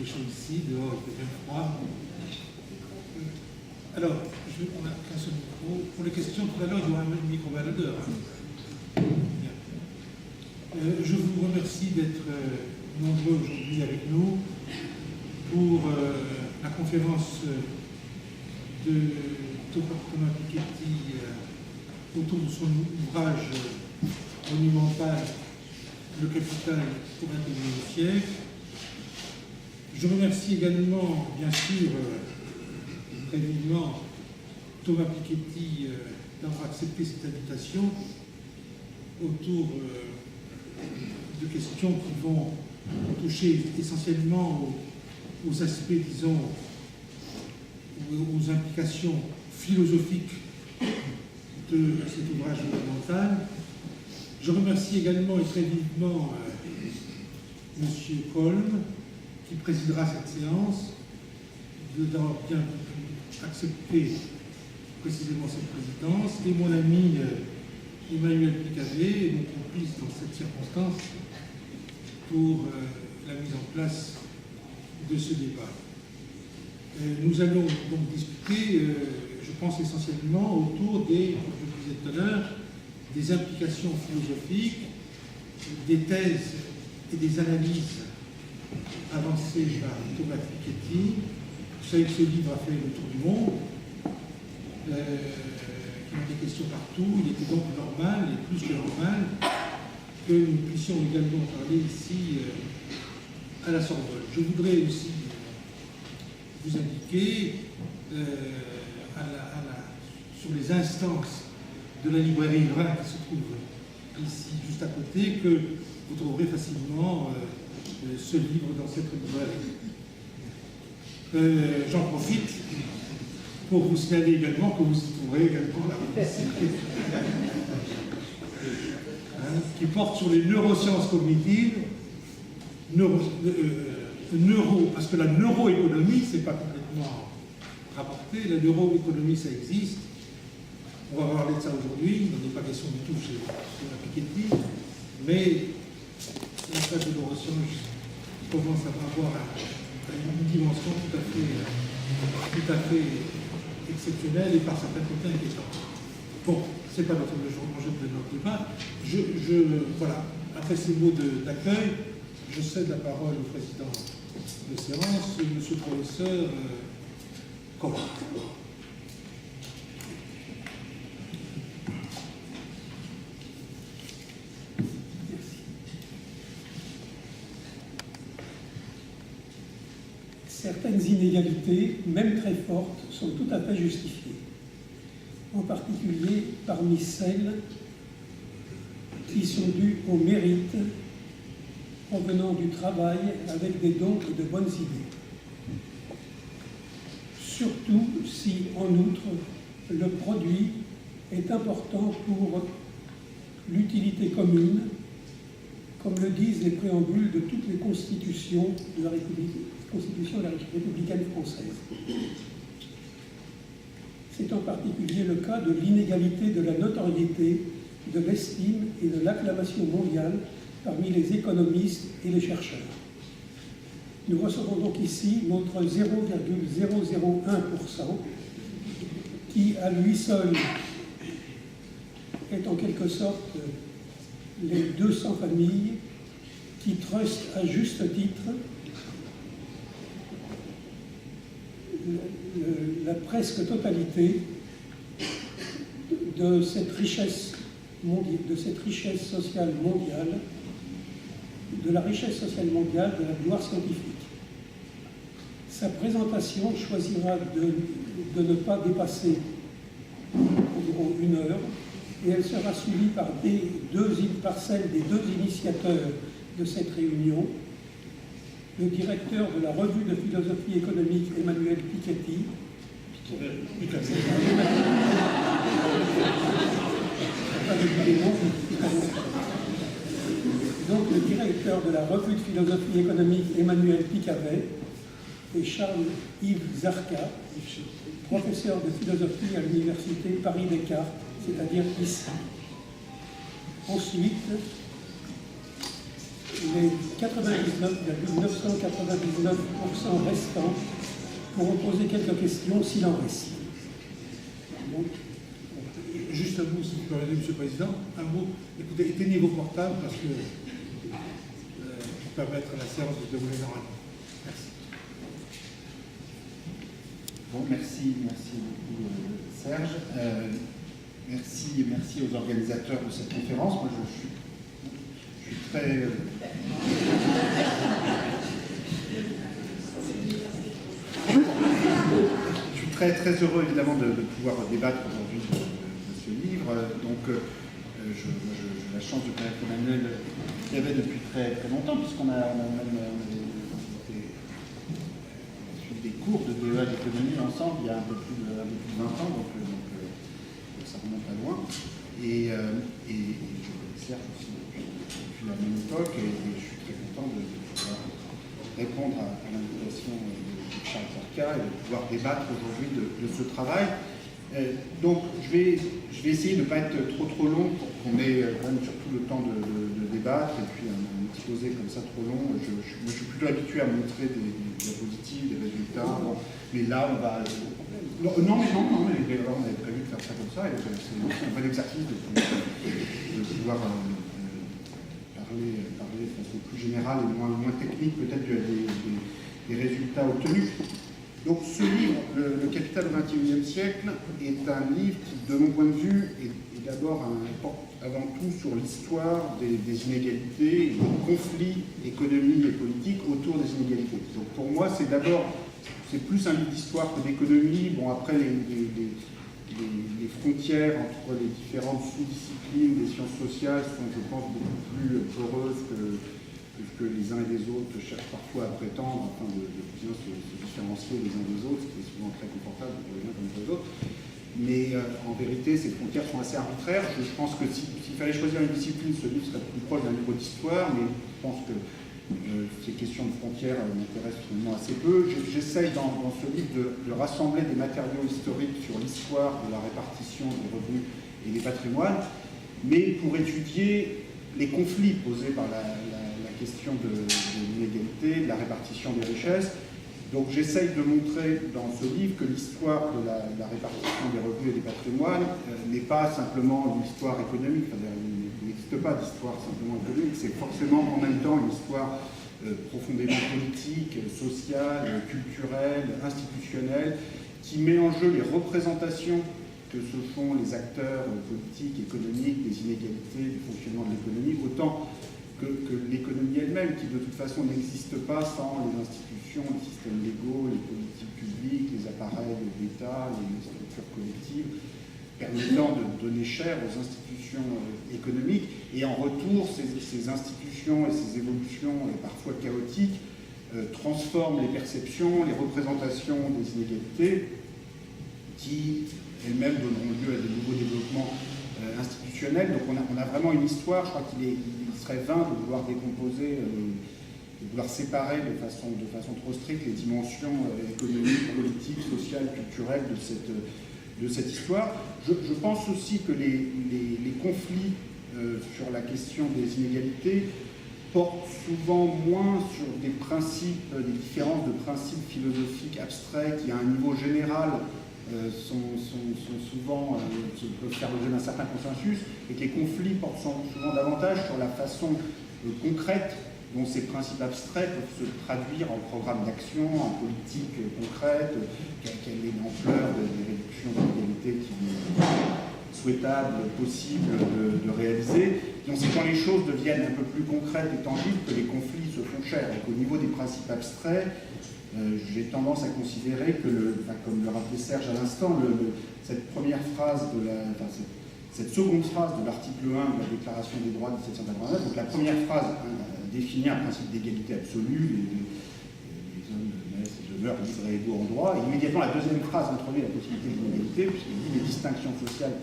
fait chaud ici, dehors il fait bien froid. Alors, on n'a qu'un seul micro. Pour les questions, tout à l'heure, il y aura un micro-baladeur. Je vous remercie d'être nombreux aujourd'hui avec nous pour la conférence de Thomas Piketty autour de son ouvrage monumental Le Capital au XXIe siècle. Je remercie également, bien sûr, très vivement Thomas Piketty d'avoir accepté cette invitation autour de questions qui vont toucher essentiellement aux aspects, disons, aux implications philosophiques de cet ouvrage fondamental. Je remercie également et très vivement M. Colm, qui présidera cette séance, d'avoir bien accepté précisément cette présidence, et mon ami Emmanuel Picavet, mon complice dans cette circonstance, pour la mise en place de ce débat. Nous allons donc discuter, je pense essentiellement autour des, comme je le disais tout à l'heure, des implications philosophiques, des thèses et des analyses avancées par Thomas Piketty. Vous savez que ce livre a fait le tour du monde, qu'il y a des questions partout. Il était donc normal, et plus que normal, que nous puissions également parler ici à la Sorbonne. Je voudrais aussi vous indiquer sur les instances de la librairie Vrin qui se trouve ici juste à côté, que vous trouverez facilement ce livre dans cette librairie. J'en profite pour vous signaler également que vous y trouverez également la publicité qui porte sur les neurosciences cognitives, parce que la neuroéconomie, c'est pas complètement rapporté, la neuroéconomie, ça existe. On va parler de ça aujourd'hui, il n'en est pas question du tout chez la Piketty, mais la phase de neurosciences commence à avoir une dimension tout à fait exceptionnelle et par certains côtés inquiétante. Bon, c'est pas l'enjeu de notre débat. Voilà, après ces mots d'accueil, je cède la parole au président de séance, monsieur le professeur Colm. Certaines inégalités, même très fortes, sont tout à fait justifiées, en particulier parmi celles qui sont dues au mérite provenant du travail avec des dons et de bonnes idées. Surtout si, en outre, le produit est important pour l'utilité commune, comme le disent les préambules de toutes les constitutions de la République républicaine française. C'est en particulier le cas de l'inégalité de la notoriété, de l'estime et de l'acclamation mondiale parmi les économistes et les chercheurs. Nous recevons donc ici notre 0,001% qui, à lui seul, est en quelque sorte les 200 familles qui trustent à juste titre la presque totalité de cette richesse sociale mondiale, de la richesse sociale mondiale, de la gloire scientifique. Sa présentation choisira de ne pas dépasser environ 1 heure, et elle sera suivie par celle des deux initiateurs de cette réunion, le directeur de la revue de philosophie économique Emmanuel Piketty, donc le directeur de la revue de philosophie économique Emmanuel Picavet et Charles-Yves Zarka, professeur de philosophie à l'université Paris-Descartes, c'est-à-dire ici. Ensuite, les 99,999% restants pour poser quelques questions s'il en reste. Bon. Juste un mot, si vous permettez, Monsieur le Président, un mot. Écoutez, éteignez vos portables parce que pour permettre à la séance de se dérouler normalement. Merci. Bon, merci beaucoup Serge. Merci aux organisateurs de cette conférence. Moi, je suis très... je suis très heureux, évidemment, de pouvoir débattre aujourd'hui de ce livre. Donc, j'ai la chance de connaître Emmanuel qui avait depuis très longtemps, puisqu'on a suivi des cours de DEA d'économie ensemble il y a un peu plus de 20 ans, donc ça remonte à loin. Et je connais Serge aussi depuis la même époque, et je suis très content de pouvoir répondre à l'invitation de Charles Zarka et de pouvoir débattre aujourd'hui de ce travail. Donc je vais essayer de ne pas être trop long pour qu'on ait quand même surtout le temps de débattre et puis un exposé comme ça trop long. Je suis plutôt habitué à montrer des diapositives, des résultats, bon, mais là on va... Non, on avait prévu de faire ça comme ça, et c'est un bon exercice de pouvoir parler de façon plus générale et moins technique peut-être des résultats obtenus. Donc ce livre, Le Capital au XXIe siècle, est un livre qui, de mon point de vue, est d'abord avant tout sur l'histoire des inégalités et des conflits économiques et politiques autour des inégalités. Donc pour moi, c'est plus un livre d'histoire que d'économie. Bon, après, les frontières entre les différentes sous-disciplines des sciences sociales sont, je pense, beaucoup plus poreuses que les uns et les autres cherchent parfois à prétendre, afin de bien se différencier les uns des autres, ce qui est souvent très confortable pour les uns comme pour les autres. Mais en vérité, ces frontières sont assez arbitraires. Je pense que s'il fallait choisir une discipline, ce livre serait plus proche d'un livre d'histoire, mais je pense que ces questions de frontières m'intéressent finalement assez peu. J'essaye dans ce livre de rassembler des matériaux historiques sur l'histoire de la répartition des revenus et des patrimoines, mais pour étudier les conflits posés par la question de l'inégalité, de la répartition des richesses. Donc j'essaye de montrer dans ce livre que l'histoire de la répartition des revenus et des patrimoines n'est pas simplement une histoire économique, il n'existe pas d'histoire simplement économique, c'est forcément en même temps une histoire profondément politique, sociale, culturelle, institutionnelle, qui met en jeu les représentations que se font les acteurs politiques, économiques, des inégalités, du fonctionnement de l'économie, autant que l'économie elle-même, qui de toute façon n'existe pas sans les institutions, les systèmes légaux, les politiques publiques, les appareils d'État, les structures collectives, permettant de donner chair aux institutions économiques. Et en retour, ces institutions et ces évolutions, parfois chaotiques, transforment les perceptions, les représentations des inégalités, qui elles-mêmes donneront lieu à de nouveaux développements institutionnels. Donc on a vraiment une histoire. Je crois qu'il serait vain de vouloir décomposer, de vouloir séparer de façon trop stricte les dimensions économiques, politiques, sociales, culturelles de cette histoire. Je pense aussi que les conflits sur la question des inégalités portent souvent moins sur des principes, des différences de principes philosophiques abstraits qui, à un niveau général, sont souvent, peuvent faire l'objet d'un certain consensus, et que les conflits portent souvent davantage sur la façon concrète dont ces principes abstraits peuvent se traduire en programme d'action, en politique concrète, quelle est l'ampleur des réductions d'inégalités qui est souhaitable, possible de réaliser. Donc c'est quand les choses deviennent un peu plus concrètes et tangibles que les conflits se font chers, et qu'au niveau des principes abstraits, j'ai tendance à considérer que, comme le rappelait Serge à l'instant, cette première phrase cette seconde phrase de l'article 1 de la Déclaration des droits de 1789, donc la première phrase définit un principe d'égalité absolue, les hommes naissent et demeurent libres et égaux en droit, et immédiatement la deuxième phrase introduit la possibilité de l'inégalité, puisqu'il dit les distinctions sociales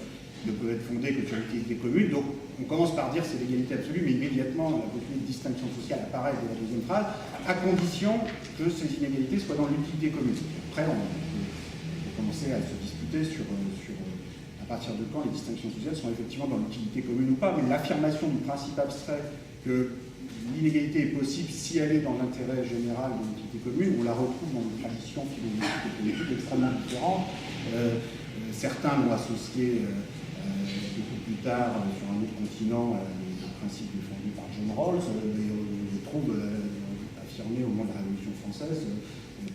ne peuvent être fondées que sur l'utilité commune. Donc on commence par dire c'est l'égalité absolue, mais immédiatement la possibilité de distinction sociale apparaît dès la deuxième phrase, à condition que ces inégalités soient dans l'utilité commune. Après, on peut commencer à se disputer sur à partir de quand les distinctions sociales sont effectivement dans l'utilité commune ou pas, mais l'affirmation du principe abstrait que l'inégalité est possible si elle est dans l'intérêt général de l'utilité commune. On la retrouve dans des traditions philosophiques et politiques extrêmement différentes. Certains l'ont associé beaucoup plus tard sur un autre continent le principe défendu par John Rawls, mais on le trouve affirmé au moment de la Révolution française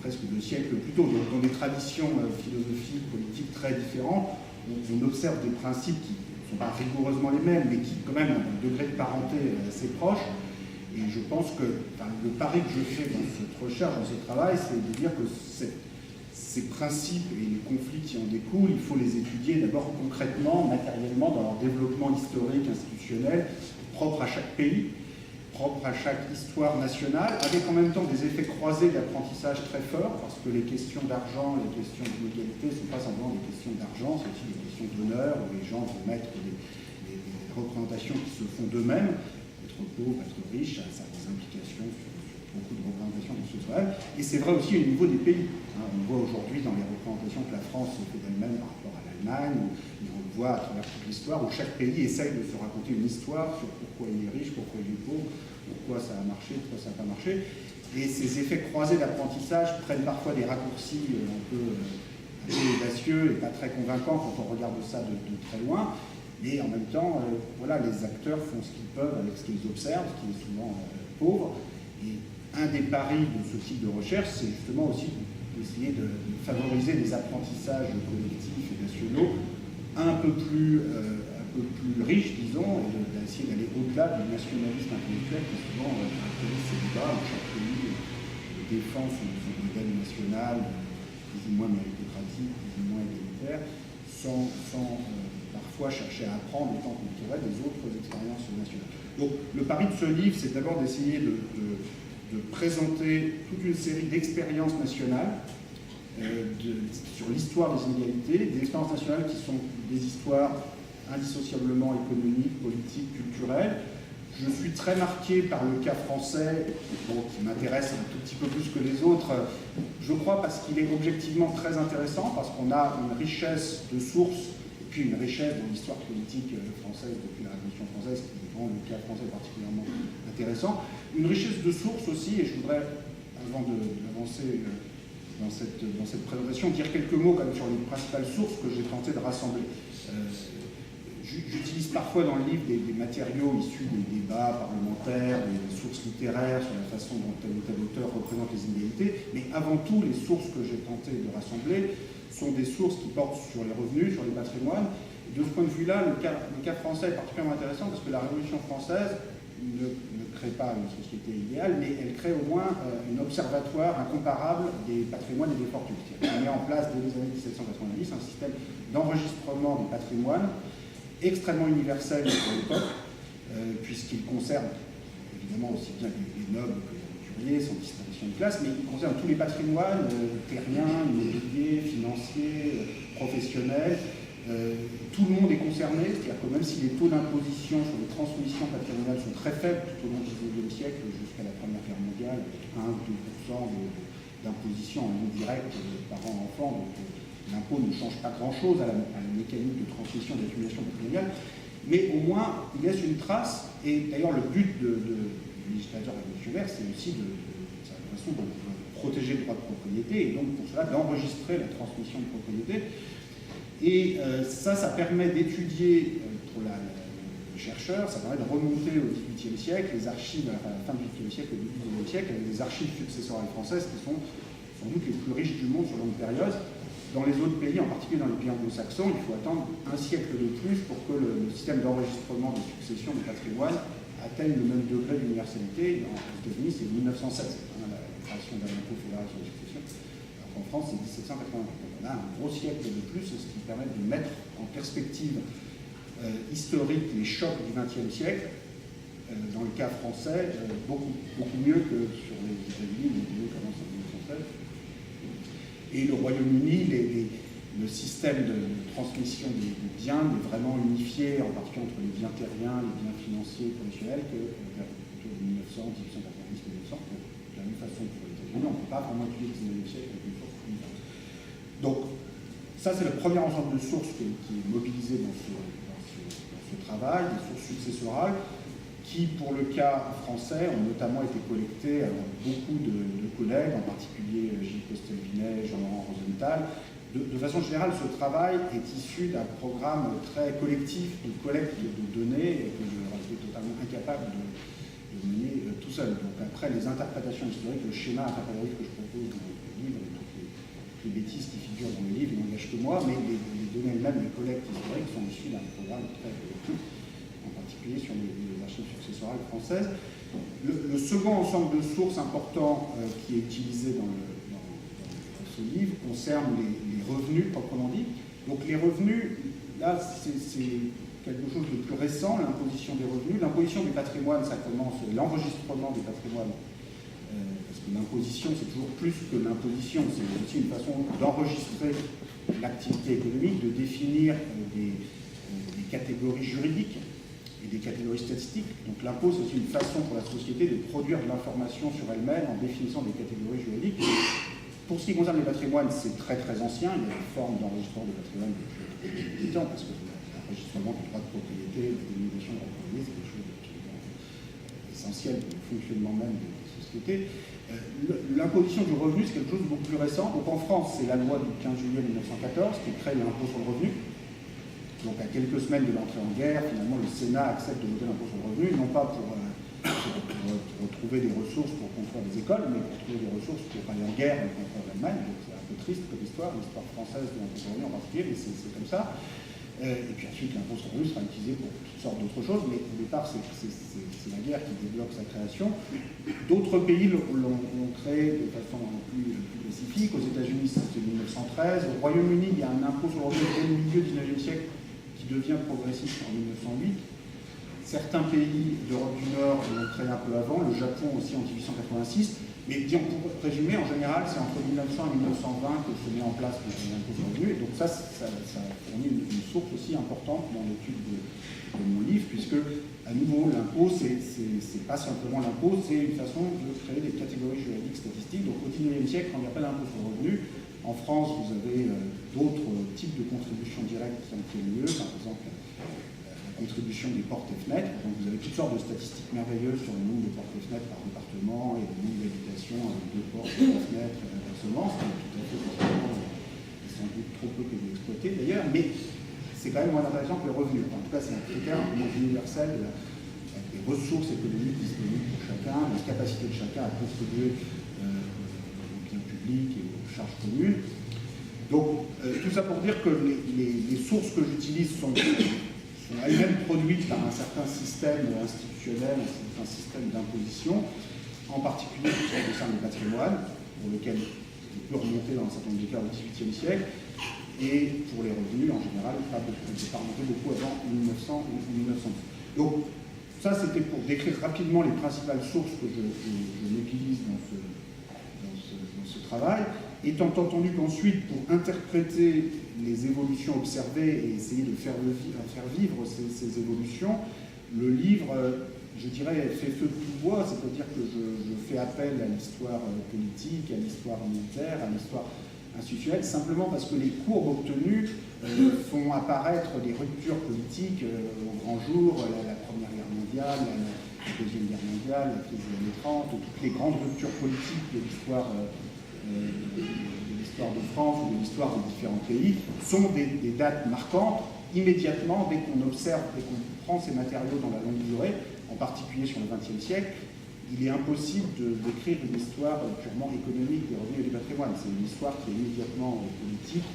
presque 2 siècles plus tôt. Donc dans des traditions philosophiques, politiques très différentes, on observe des principes qui ne sont pas rigoureusement les mêmes, mais qui quand même ont un degré de parenté assez proche. Et je pense que le pari que je fais dans cette recherche, dans ce travail, c'est de dire que ces principes et les conflits qui en découlent, il faut les étudier d'abord concrètement, matériellement, dans leur développement historique, institutionnel, propre à chaque pays, propre à chaque histoire nationale, avec en même temps des effets croisés d'apprentissage très forts, parce que les questions d'argent, les questions d'inégalité ne sont pas simplement des questions d'argent, c'est aussi des questions d'honneur, où les gens vont mettre des représentations qui se font d'eux-mêmes. Être pauvre, être riche, ça a des implications sur beaucoup de représentations sociales. Et c'est vrai aussi au niveau des pays. On voit aujourd'hui dans les représentations que la France fait d'elle-même par rapport à l'Allemagne, et on le voit à travers toute l'histoire, où chaque pays essaye de se raconter une histoire sur pourquoi il est riche, pourquoi il est pauvre, pourquoi ça a marché, pourquoi ça n'a pas marché. Et ces effets croisés d'apprentissage prennent parfois des raccourcis un peu audacieux et pas très convaincants quand on regarde ça de très loin. Et en même temps, voilà, les acteurs font ce qu'ils peuvent avec ce qu'ils observent, ce qui est souvent pauvre. Et un des paris de ce type de recherche, c'est justement aussi d'essayer de favoriser des apprentissages collectifs et nationaux un peu plus riches, disons, et d'essayer d'aller au-delà du nationalisme intellectuel qui souvent caractérise ces débats où chaque pays défend son modèle national, plus ou moins méritocratique, plus ou moins égalitaire, sans parfois chercher à apprendre autant qu'on pourrait des autres expériences nationales. Donc le pari de ce livre, c'est d'abord d'essayer de présenter toute une série d'expériences nationales sur l'histoire des inégalités, des expériences nationales qui sont des histoires indissociablement économiques, politiques, culturelles. Je suis très marqué par le cas français, qui m'intéresse un tout petit peu plus que les autres, je crois parce qu'il est objectivement très intéressant, parce qu'on a une richesse de sources, et puis une richesse dans l'histoire politique française depuis la Révolution française, qui rend le cas français particulièrement intéressant. Une richesse de sources aussi, et je voudrais, avant d'avancer dans cette présentation, dire quelques mots quand même sur les principales sources que j'ai tenté de rassembler. J'utilise parfois dans le livre des matériaux issus des débats parlementaires, des sources littéraires sur la façon dont tel ou tel auteur représente les inégalités, mais avant tout, les sources que j'ai tenté de rassembler sont des sources qui portent sur les revenus, sur les patrimoines. Et de ce point de vue-là, le cas français est particulièrement intéressant parce que la Révolution française ne crée pas une société idéale, mais elle crée au moins un observatoire incomparable des patrimoines et des fortunes. Elle met en place, dès les années 1790, un système d'enregistrement des patrimoines extrêmement universel pour l'époque, puisqu'il concerne évidemment aussi bien les nobles que les aventuriers, sans distinction de classe, mais il concerne tous les patrimoines, terriens, immobiliers, financiers, professionnels. Tout le monde est concerné, c'est-à-dire que même si les taux d'imposition sur les transmissions patrimoniales sont très faibles tout au long du XIXe siècle jusqu'à la Première Guerre mondiale, 1 ou 2% d'imposition en indirect parents-enfants, donc l'impôt ne change pas grand-chose à la mécanique de transmission d'accumulation patrimoniale, mais au moins il laisse une trace, et d'ailleurs le but du législateur révolutionnaire, c'est aussi de protéger le droit de propriété, et donc pour cela d'enregistrer la transmission de propriété. Et ça permet d'étudier pour le chercheur, ça permet de remonter au XVIIIe siècle, les archives à la fin du XVIIIe siècle et du XIXe siècle, avec des archives successorales françaises qui sont sans doute les plus riches du monde sur longue période. Dans les autres pays, en particulier dans les pays anglo-saxons, il faut attendre un siècle de plus pour que le système d'enregistrement des successions de patrimoine atteigne le même degré d'universalité. Aux États-Unis, c'est 1916, la création d'un impôt fédéral sur les successions. Alors qu'en France, c'est 1780. Donc on a un gros siècle de plus, ce qui permet de mettre en perspective historique les chocs du XXe siècle. Dans le cas français, beaucoup mieux que sur les États-Unis, où commence en 1916. Et le Royaume-Uni, le système de transmission des biens est vraiment unifié, en particulier entre les biens terriens, les biens financiers et professionnels, que vers plutôt 1900, 1890, 1900, de la même façon que pour les États-Unis. On ne peut pas vraiment étudier le 19e siècle avec une source unique. Donc, ça, c'est le premier ensemble de sources qui est mobilisé dans ce travail, des sources successorales. qui, pour le cas français, ont notamment été collectés avec beaucoup de collègues, en particulier Gilles Castelvinet, Jean-Laurent Rosenthal. De façon générale, ce travail est issu d'un programme très collectif de collecte de données que je suis totalement incapable de mener tout seul. Donc après, les interprétations historiques, le schéma interprétatif que je propose dans le livre, et toutes les bêtises qui figurent dans le livre, n'engagent que moi, mais les données elles-mêmes, les collectes historiques sont issues d'un programme très collectif, en particulier sur les archives successorales françaises. Le second ensemble de sources important qui est utilisé dans ce livre concerne les revenus proprement dit. Donc les revenus, là c'est quelque chose de plus récent, l'imposition des revenus. L'imposition du patrimoine, ça commence, l'enregistrement du patrimoine, parce que l'imposition c'est toujours plus que l'imposition, c'est aussi une façon d'enregistrer l'activité économique, de définir des catégories juridiques et des catégories statistiques. Donc l'impôt, c'est aussi une façon pour la société de produire de l'information sur elle-même en définissant des catégories juridiques. Pour ce qui concerne les patrimoines, c'est très très ancien. Il y a une forme d'enregistrement de patrimoine depuis 10 ans, parce que l'enregistrement du droit de propriété, la dénomination de droit de propriété, c'est quelque chose d'essentiel pour le fonctionnement même des sociétés. L'imposition du revenu, c'est quelque chose de beaucoup plus récent. Donc en France, c'est la loi du 15 juillet 1914 qui crée l'impôt sur le revenu. Donc à quelques semaines de l'entrée en guerre, finalement, le Sénat accepte de voter l'impôt sur le revenu, non pas pour trouver des ressources pour construire des écoles, mais pour trouver des ressources pour aller en guerre contre l'Allemagne. Donc c'est un peu triste comme histoire, l'histoire française de l'impôt sur le revenu en particulier, mais c'est comme ça. Et puis ensuite, l'impôt sur le revenu sera utilisé pour toutes sortes d'autres choses, mais au départ, c'est la guerre qui débloque sa création. D'autres pays l'ont créé de façon plus spécifique. Aux États-Unis, c'est 1913. Au Royaume-Uni, il y a un impôt sur le revenu dès le milieu du XIXe siècle qui devient progressiste en 1908. Certains pays d'Europe du Nord l'ont créé un peu avant, le Japon aussi en 1886, mais pour résumer, en général, c'est entre 1900 et 1920 que se met en place l'impôt sur le revenu, et donc ça fournit une source aussi importante dans l'étude de mon livre, puisque, à nouveau, l'impôt, c'est pas simplement l'impôt, c'est une façon de créer des catégories juridiques statistiques. Donc au XIXe siècle, quand il n'y a pas d'impôt sur le revenu, en France, vous avez d'autres types de contributions directes qui tiennent lieu, par exemple contribution des portes et fenêtres. Donc vous avez toutes sortes de statistiques merveilleuses sur le nombre de portes et fenêtres par département et le nombre d'habitations avec 2 portes, 2 fenêtres, inversement, ce qui est tout à fait possible, et sans doute trop peu exploité d'ailleurs, mais c'est quand même moins intéressant que le revenu. En tout cas, c'est un critère universel des ressources économiques disponibles pour chacun, de la capacité de chacun à contribuer aux biens publics et aux charges communes. Donc, tout ça pour dire que les sources que j'utilise sont elles-mêmes produites par un certain système institutionnel, un système d'imposition, en particulier tout ce qui concerne le patrimoine, pour lequel on peut remonter dans un certain nombre de cas au XVIIIe siècle, et pour les revenus en général, on ne peut pas remonter beaucoup avant 1900 ou 1900. Donc ça c'était pour décrire rapidement les principales sources que je utilise dans ce travail, étant entendu qu'ensuite, pour interpréter les évolutions observées et essayer de faire vivre ces évolutions, le livre, je dirais, fait feu de tout bois, c'est-à-dire que je fais appel à l'histoire politique, à l'histoire militaire, à l'histoire institutionnelle, simplement parce que les courbes obtenues font apparaître des ruptures politiques au grand jour, la Première Guerre mondiale, la Deuxième Guerre mondiale, la crise des années 30, toutes les grandes ruptures politiques de l'histoire de France ou de l'histoire de différents pays sont des dates marquantes immédiatement dès qu'on observe, dès qu'on prend ces matériaux dans la longue durée, en particulier sur le XXe siècle. Il est impossible d'écrire une histoire purement économique des revenus et du patrimoine. C'est une histoire qui est immédiatement politique,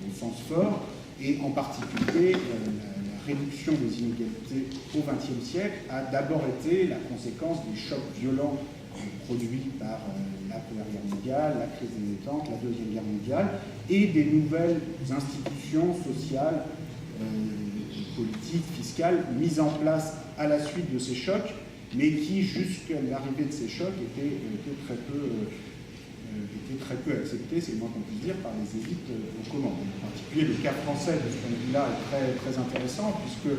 au sens fort, et en particulier la réduction des inégalités au XXe siècle a d'abord été la conséquence des chocs violents produits par la Première Guerre mondiale, la crise des détentes, la Deuxième Guerre mondiale, et des nouvelles institutions sociales, politiques, fiscales, mises en place à la suite de ces chocs, mais qui, jusqu'à l'arrivée de ces chocs, étaient très peu acceptées, c'est le moins qu'on puisse dire, par les élites aux commandes. En particulier, le cas français de ce point de vue-là est très, très intéressant, puisque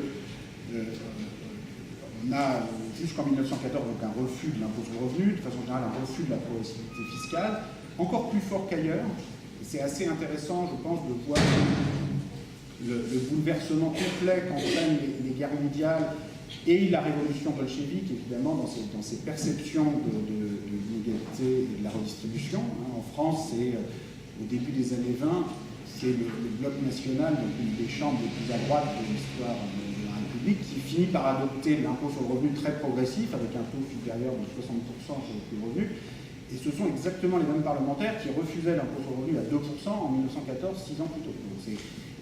on a jusqu'en 1914 donc un refus de l'impôt sur le revenu, de façon générale un refus de la progressivité fiscale, encore plus fort qu'ailleurs. C'est assez intéressant, je pense, de voir le bouleversement complet qu'entraînent les guerres mondiales Et la révolution bolchevique, évidemment, dans ses perceptions de l'inégalité et de la redistribution. En France, c'est au début des années 20, c'est le bloc national, donc une des chambres les plus à droite de l'histoire de la République, qui finit par adopter l'impôt sur le revenu très progressif, avec un taux supérieur de 60% sur le revenu. Et ce sont exactement les mêmes parlementaires qui refusaient l'impôt sur le revenu à 2% en 1914, 6 ans plus tôt.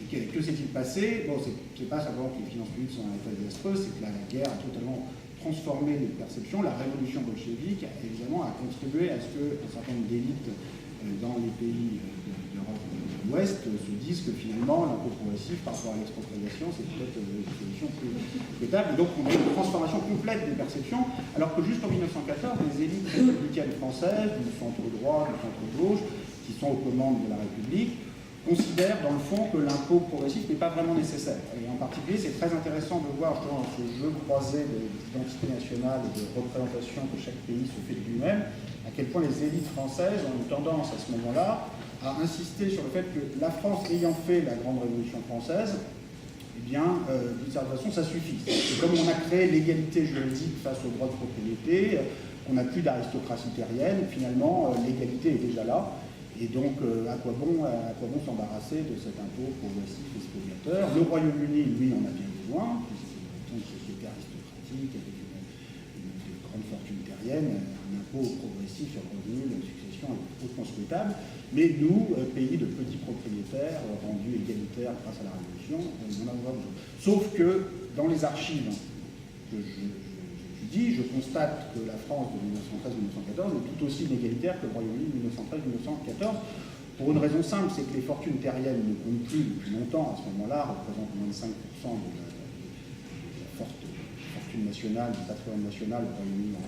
Que s'est-il passé? Bon, c'est pas simplement que les finances publiques sont en état désastreux, c'est que la guerre a totalement transformé les perceptions. La révolution bolchevique, évidemment, a contribué à ce qu'un certain nombre d'élites dans les pays d'Europe de l'Ouest se disent que finalement, l'impôt progressif par rapport à l'expropriation, c'est peut-être une solution plus souhaitable. Et donc, on a une transformation complète des perceptions, alors que jusqu'en 1914, les élites républicaines françaises, du centre-droit, du centre-gauche, qui sont aux commandes de la République, considèrent dans le fond que l'impôt progressif n'est pas vraiment nécessaire. Et en particulier, c'est très intéressant de voir dans ce jeu croisé d'identité nationale et de représentation que chaque pays se fait de lui-même, à quel point les élites françaises ont une tendance à ce moment-là à insister sur le fait que la France ayant fait la grande révolution française, eh bien, d'une certaine façon, ça suffit. Et comme on a créé l'égalité juridique face au droit de propriété, on n'a plus d'aristocratie terrienne, finalement, l'égalité est déjà là. Et donc, à quoi bon s'embarrasser de cet impôt progressif et spoliateur? Le Royaume-Uni, lui, en a bien besoin, puisque c'est une société aristocratique avec une grande fortune terrienne, un impôt progressif sur le revenu, la succession est hautement souhaitable. Mais nous, pays de petits propriétaires, rendus égalitaires grâce à la Révolution, on en a besoin. Sauf que dans les archives que je constate que la France de 1913-1914 est tout aussi inégalitaire que le Royaume-Uni de 1913-1914, pour une raison simple, c'est que les fortunes terriennes ne comptent plus depuis longtemps, à ce moment-là, représentent moins de 5% de la forte fortune nationale, du patrimoine national au Royaume-Uni.